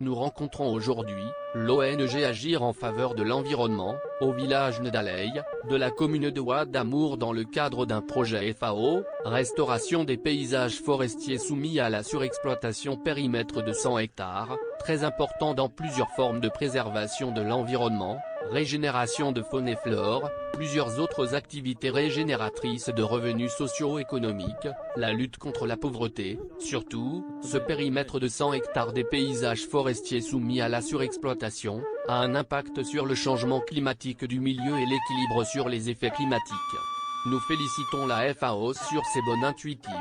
Nous rencontrons aujourd'hui l'ONG Agir en faveur de l'environnement, au village Ndaley, de la commune de Ouad d'Amour dans le cadre d'un projet FAO, restauration des paysages forestiers soumis à la surexploitation périmètre de 100 hectares, très important dans plusieurs formes de préservation de l'environnement, régénération de faune et flore, plusieurs autres activités régénératrices de revenus socio-économiques, la lutte contre la pauvreté, surtout, ce périmètre de 100 hectares des paysages forestiers soumis à la surexploitation, a un impact sur le changement climatique du milieu et l'équilibre sur les effets climatiques. Nous félicitons la FAO sur ces bonnes intuitives.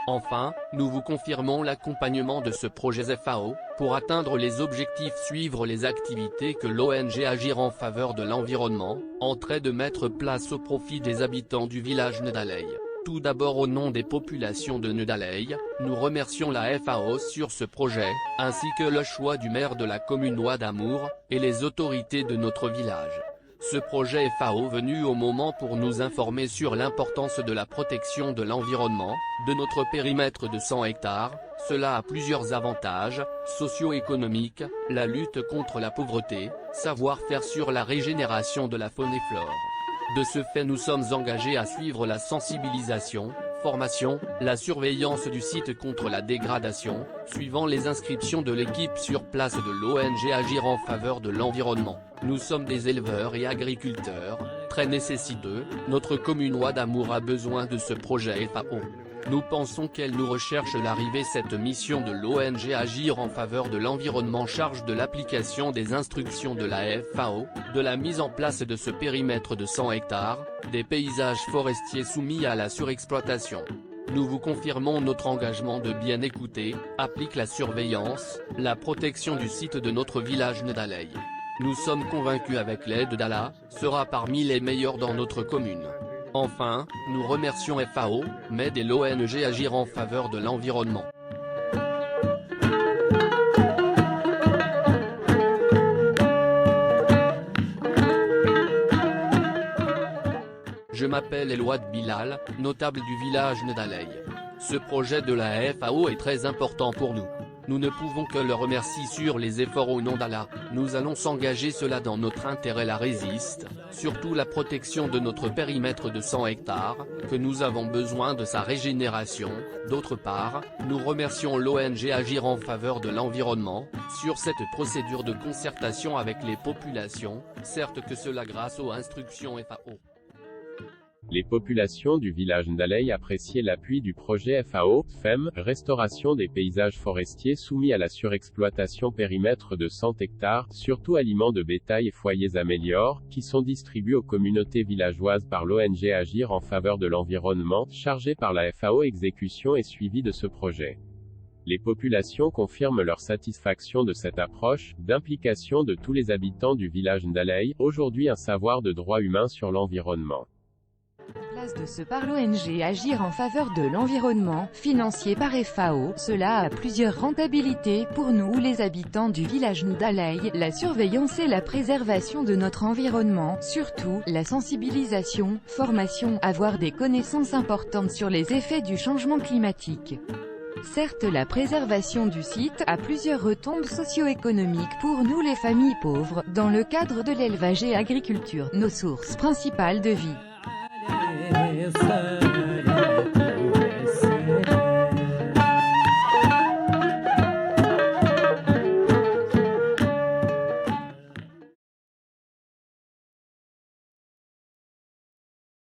Enfin, nous vous confirmons l'accompagnement de ce projet FAO, pour atteindre les objectifs suivre les activités que l'ONG Agir en faveur de l'environnement, en train de mettre place au profit des habitants du village Ndaley. Tout d'abord au nom des populations de Ndaley, nous remercions la FAO sur ce projet, ainsi que le choix du maire de la commune Ouad d'Amour, et les autorités de notre village. Ce projet FAO venu au moment pour nous informer sur l'importance de la protection de l'environnement, de notre périmètre de 100 hectares, cela a plusieurs avantages, socio-économiques, la lutte contre la pauvreté, savoir-faire sur la régénération de la faune et flore. De ce fait nous sommes engagés à suivre la sensibilisation, formation, la surveillance du site contre la dégradation, suivant les inscriptions de l'équipe sur place de l'ONG Agir en faveur de l'environnement. Nous sommes des éleveurs et agriculteurs, très nécessiteux, notre commune Ouad d'Amour a besoin de ce projet FAO. Nous pensons qu'elle nous recherche l'arrivée cette mission de l'ONG Agir en faveur de l'environnement charge de l'application des instructions de la FAO, de la mise en place de ce périmètre de 100 hectares, des paysages forestiers soumis à la surexploitation. Nous vous confirmons notre engagement de bien écouter, applique la surveillance, la protection du site de notre village Ndaley. Nous sommes convaincus avec l'aide d'Allah, sera parmi les meilleurs dans notre commune. Enfin, nous remercions FAO, MED et l'ONG Agir en faveur de l'environnement. Je m'appelle Elouad Bilal, notable du village Ndaley. Ce projet de la FAO est très important pour nous. Nous ne pouvons que le remercier sur les efforts au nom d'Allah. Nous allons s'engager cela dans notre intérêt la résiste, surtout la protection de notre périmètre de 100 hectares, que nous avons besoin de sa régénération. D'autre part, nous remercions l'ONG Agir en faveur de l'environnement, sur cette procédure de concertation avec les populations, certes que cela grâce aux instructions FAO. Les populations du village Ndaley appréciaient l'appui du projet FAO, FEM, restauration des paysages forestiers soumis à la surexploitation périmètre de 100 hectares, surtout aliments de bétail et foyers améliorent, qui sont distribués aux communautés villageoises par l'ONG Agir en faveur de l'environnement, chargée par la FAO exécution et suivi de ce projet. Les populations confirment leur satisfaction de cette approche, d'implication de tous les habitants du village Ndaley, aujourd'hui un savoir de droit humain sur l'environnement. Place de ce par l'ONG Agir en faveur de l'environnement, financier par FAO, cela a plusieurs rentabilités pour nous les habitants du village Ndaley, la surveillance et la préservation de notre environnement, surtout, la sensibilisation, formation, avoir des connaissances importantes sur les effets du changement climatique. Certes la préservation du site a plusieurs retombées socio-économiques pour nous les familles pauvres, dans le cadre de l'élevage et agriculture, nos sources principales de vie.